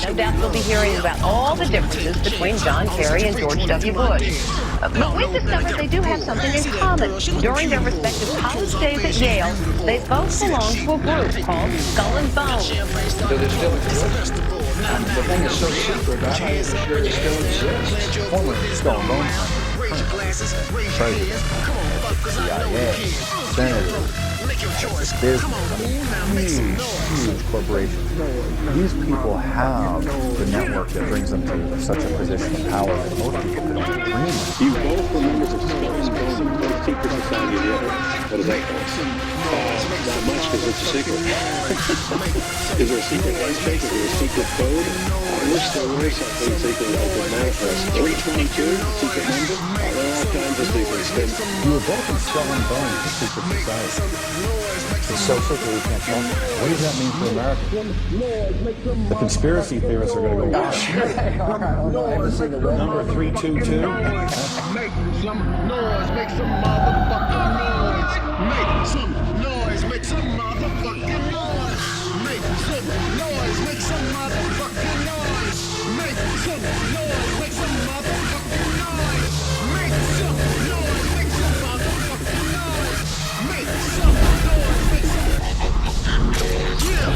No doubt we'll be hearing about all the differences between John Kerry and George W. Bush. But we've discovered they do have something in common. During their respective college days at Yale, they both belonged to a group called Skull and Bones. So they still exist. And the thing is so secret, I'm not even sure they still exist. Former Skull and Bones members, president, CIA, senator, business, huge corporations. These people have the network that brings them to such a position of power that most people could only dream of. You both were members of Skull and Bones, the secret society of Yale. What is that called? Not much, because it's a secret. Is there a secret handshake? Is there a secret code? I wish there was something secret I could manifest. 322, secret number. There are all kinds of secrets. You were both in Skull and Bones, the secret society. It's so secret we can't trust it. What does that mean for Americans? The conspiracy theorists are going to go, number 322. Make some noise, make some motherfucking noise. Make some noise, make some motherfucking noise. Make some noise, make some motherfucking noise. Make some noise, make some motherfucking noise. Make some noise, make some motherfucking noise. Make some noise, make some. Yeah.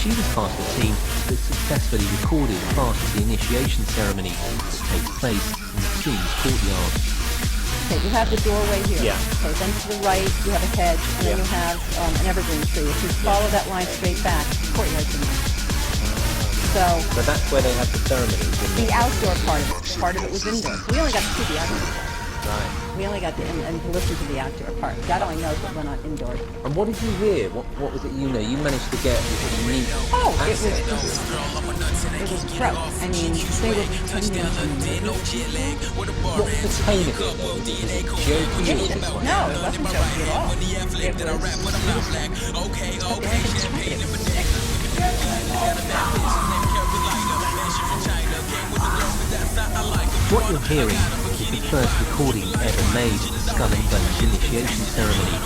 She was part of the team that successfully recorded part of the initiation ceremony that takes place in the king's courtyard. Okay, you have the doorway here. Yeah. Okay, then to the right you have a hedge, and then you have an evergreen tree. If you follow that line straight back, the courtyard's in there. So that's where they had the ceremonies. The outdoor part of it was indoor. We only got to see the outdoor part. Right. We only got to and to listen to the outdoor part. God only knows what went on indoors. And what did you hear? What was it you know? You managed to get unique access. It was pro. I mean, they were pretending to be. What was the tone of it though? Was it jokey? No, it wasn't jokey at all. It What you're hearing is the first recording ever made of the Skull and Bones initiation ceremony.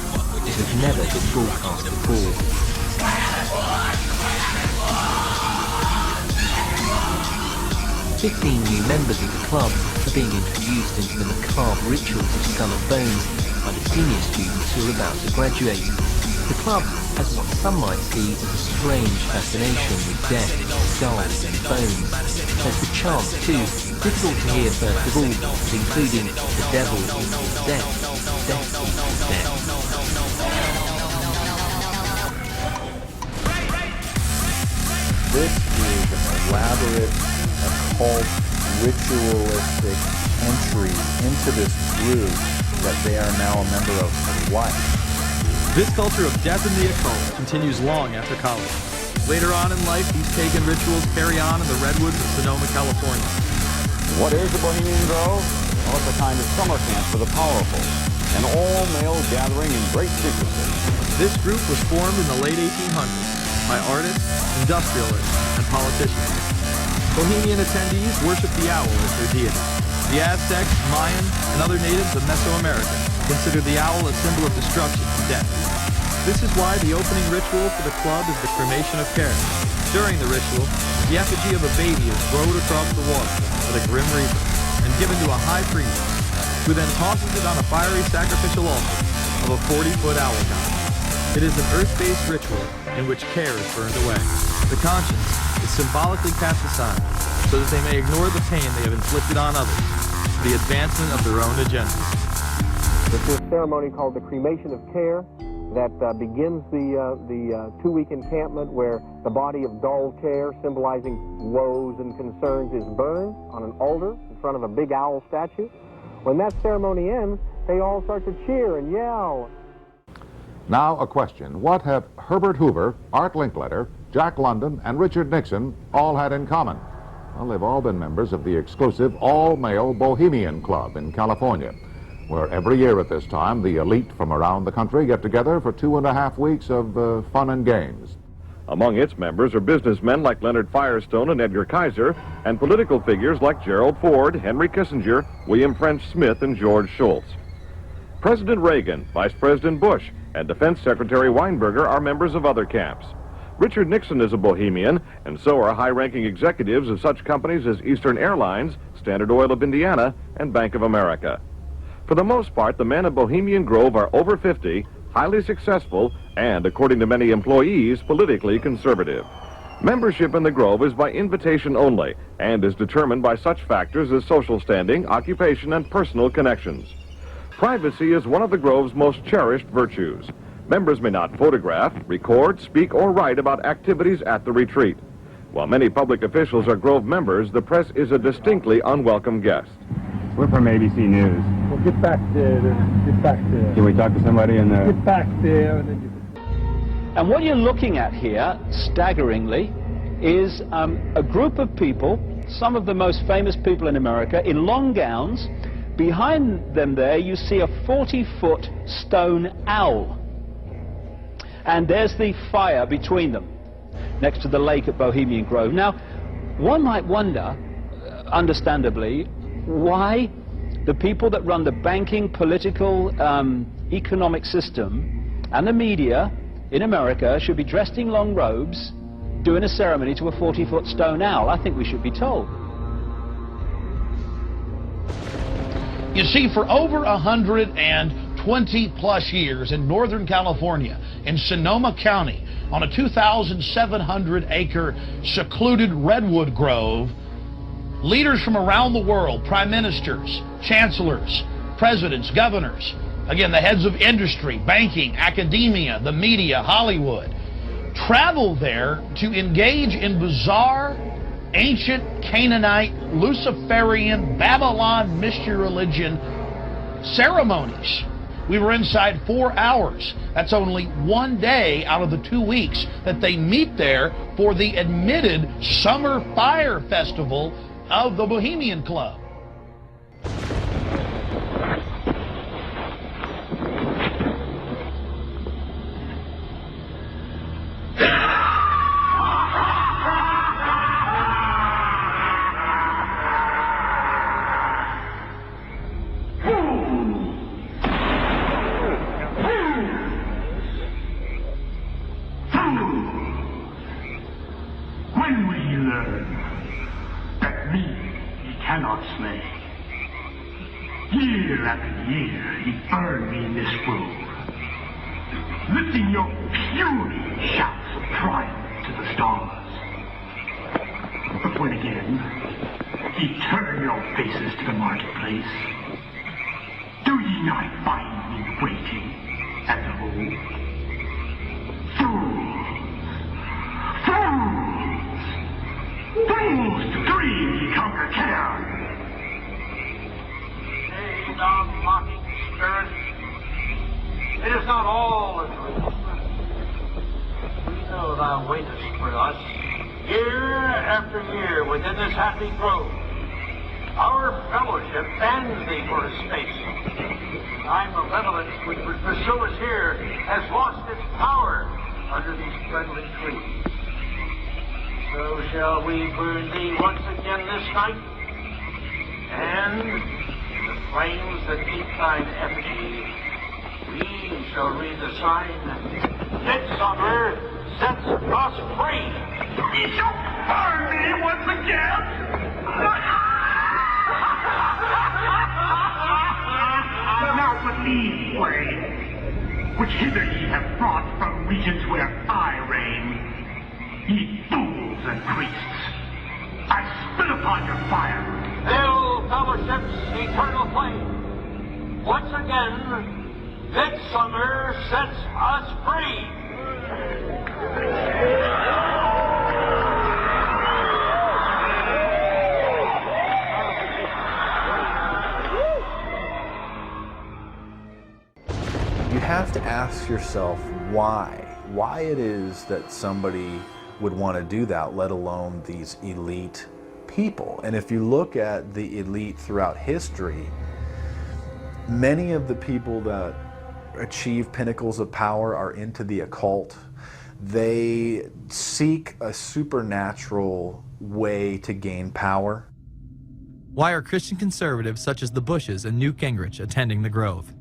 It has never been broadcast before. 15 new members of the club are being introduced into the macabre rituals of Skull and Bones by the senior students who are about to graduate. The club has what some might see as a strange fascination with death, skulls and bones. There's the chant too, difficult to hear first of all, but including the devil equals death, death equals death. This is an elaborate, occult, ritualistic entry into this group that they are now a member of life. This culture of death and the occult continues long after college. Later on in life, these pagan rituals carry on in the redwoods of Sonoma, California. What is the Bohemian Grove? Well, it's a kind of summer camp for the powerful, an all-male gathering in great secrecy. This group was formed in the late 1800s by artists, industrialists, and politicians. Bohemian attendees worship the owl as their deity. The Aztecs, Mayan, and other natives of Mesoamerica considered the owl a symbol of destruction and death. This is why the opening ritual for the club is the cremation of care. During the ritual, the effigy of a baby is rowed across the water by the Grim Reaper and given to a high priest, who then tosses it on a fiery sacrificial altar of a 40-foot owl god. It is an earth-based ritual in which care is burned away. The conscience is symbolically cast aside so that they may ignore the pain they have inflicted on others for the advancement of their own agendas. This is a ceremony called the cremation of care that begins the two-week encampment where the body of dull care, symbolizing woes and concerns, is burned on an altar in front of a big owl statue. When that ceremony ends, they all start to cheer and yell. Now a question. What have Herbert Hoover, Art Linkletter, Jack London, and Richard Nixon all had in common? Well, they've all been members of the exclusive all-male Bohemian Club in California, where every year at this time, the elite from around the country get together for 2.5 weeks of fun and games. Among its members are businessmen like Leonard Firestone and Edgar Kaiser, and political figures like Gerald Ford, Henry Kissinger, William French Smith, and George Shultz. President Reagan, Vice President Bush, and Defense Secretary Weinberger are members of other camps. Richard Nixon is a Bohemian, and so are high-ranking executives of such companies as Eastern Airlines, Standard Oil of Indiana, and Bank of America. For the most part, the men of Bohemian Grove are over 50, highly successful, and, according to many employees, politically conservative. Membership in the Grove is by invitation only, and is determined by such factors as social standing, occupation, and personal connections. Privacy is one of the Grove's most cherished virtues. Members may not photograph, record, speak, or write about activities at the retreat. While many public officials are Grove members, the press is a distinctly unwelcome guest. We're from ABC News. Well, get back there. Get back there. Can we talk to somebody in the... Get back there. And what you're looking at here, staggeringly, is a group of people, some of the most famous people in America, in long gowns. Behind them there, you see a 40-foot stone owl. And there's the fire between them, next to the lake at Bohemian Grove. Now, one might wonder, understandably, why the people that run the banking, political, economic system and the media in America should be dressed in long robes doing a ceremony to a 40-foot stone owl. I think we should be told. You see, for over 120 plus years in Northern California, in Sonoma County, on a 2,700-acre secluded redwood grove, leaders from around the world, prime ministers, chancellors, presidents, governors, again, the heads of industry, banking, academia, the media, Hollywood, travel there to engage in bizarre, ancient Canaanite, Luciferian, Babylon mystery religion ceremonies. We were inside 4 hours. That's only one day out of the 2 weeks that they meet there for the admitted Summer Fire Festival of the Bohemian Club. When will he learn that me he cannot slay? Year after year he burned me in this grove, lifting your puny shouts of triumph to the stars. But when again he turned your faces to the marketplace, do ye not find me waiting at the home? Fools! Fools to dream ye conquer care! Nay, thou mocking spirit, it is not all a dream. We know thou waitest for us, year after year within this happy grove. Our fellowship bans thee for a space. Thy malevolence which would pursue us here has lost its power under these friendly trees. So shall we burn thee once again this night, and in the flames that keep thine effigy, we shall read the sign, Midsummer sets us free. Ye shall burn me once again! Now but these way, which hither ye have brought from regions where I reign, ye fools and priests, I spit upon your fire. Hail, fellowship's eternal flame. Once again, Midsummer sets us free. you have to ask yourself why it is that somebody would want to do that, let alone these elite people. And if you look at the elite throughout history, many of the people that achieve pinnacles of power are into the occult. They seek a supernatural way to gain power. Why are Christian conservatives such as the Bushes and Newt Gingrich attending the Grove?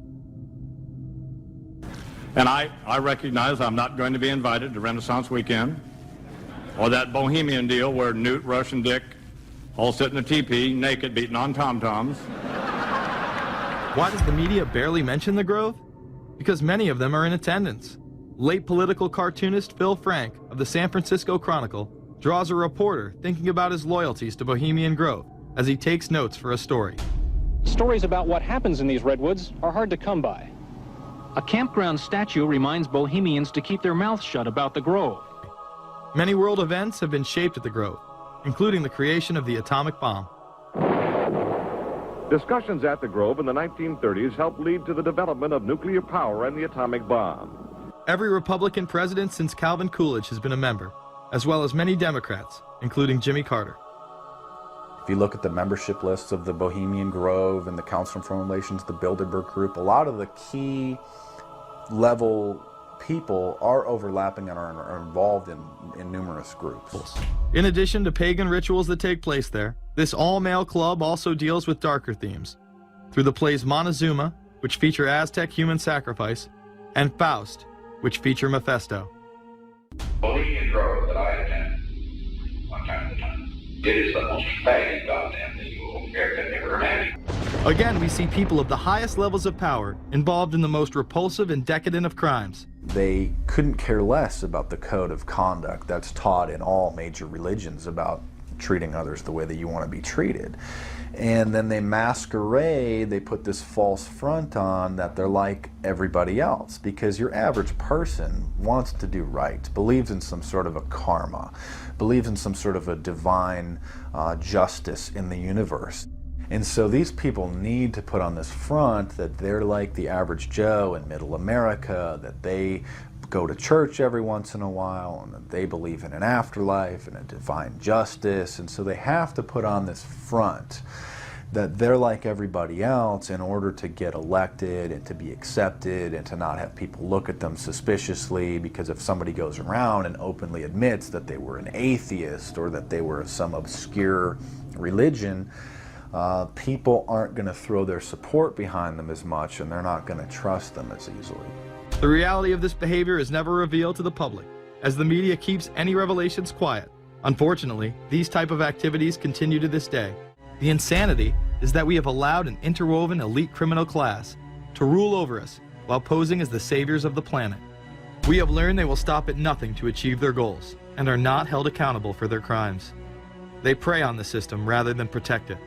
And I recognize I'm not going to be invited to Renaissance Weekend or that Bohemian deal where Newt, Rush, and Dick all sit in a teepee, naked, beating on tom-toms. Why does the media barely mention the Grove? Because many of them are in attendance. Late political cartoonist Phil Frank of the San Francisco Chronicle draws a reporter thinking about his loyalties to Bohemian Grove as he takes notes for a story. Stories about what happens in these redwoods are hard to come by. A campground statue reminds Bohemians to keep their mouths shut about the Grove. Many world events have been shaped at the Grove, including the creation of the atomic bomb. Discussions at the Grove in the 1930s helped lead to the development of nuclear power and the atomic bomb. Every Republican president since Calvin Coolidge has been a member, as well as many Democrats, including Jimmy Carter. If you look at the membership lists of the Bohemian Grove and the Council on Foreign Relations, the Bilderberg Group, a lot of the key level people are overlapping and are involved in numerous groups. In addition to pagan rituals that take place there, this all-male club also deals with darker themes through the plays Montezuma, which feature Aztec human sacrifice, and Faust, which feature Mephisto. Bohemian Grove that I attend one time to time. It is the most faggot goddamn thing you could ever imagine. Again, we see people of the highest levels of power involved in the most repulsive and decadent of crimes. They couldn't care less about the code of conduct that's taught in all major religions about treating others the way that you want to be treated. And then they masquerade, they put this false front on that they're like everybody else, because your average person wants to do right, believes in some sort of a karma, believes in some sort of a divine justice in the universe. And so these people need to put on this front that they're like the average Joe in middle America, that they go to church every once in a while, and that they believe in an afterlife and a divine justice. And so they have to put on this front that they're like everybody else in order to get elected and to be accepted and to not have people look at them suspiciously, because if somebody goes around and openly admits that they were an atheist or that they were some obscure religion, people aren't going to throw their support behind them as much, and they're not going to trust them as easily. The reality of this behavior is never revealed to the public, as the media keeps any revelations quiet. Unfortunately, these type of activities continue to this day. The insanity is that we have allowed an interwoven elite criminal class to rule over us while posing as the saviors of the planet. We have learned they will stop at nothing to achieve their goals and are not held accountable for their crimes. They prey on the system rather than protect it.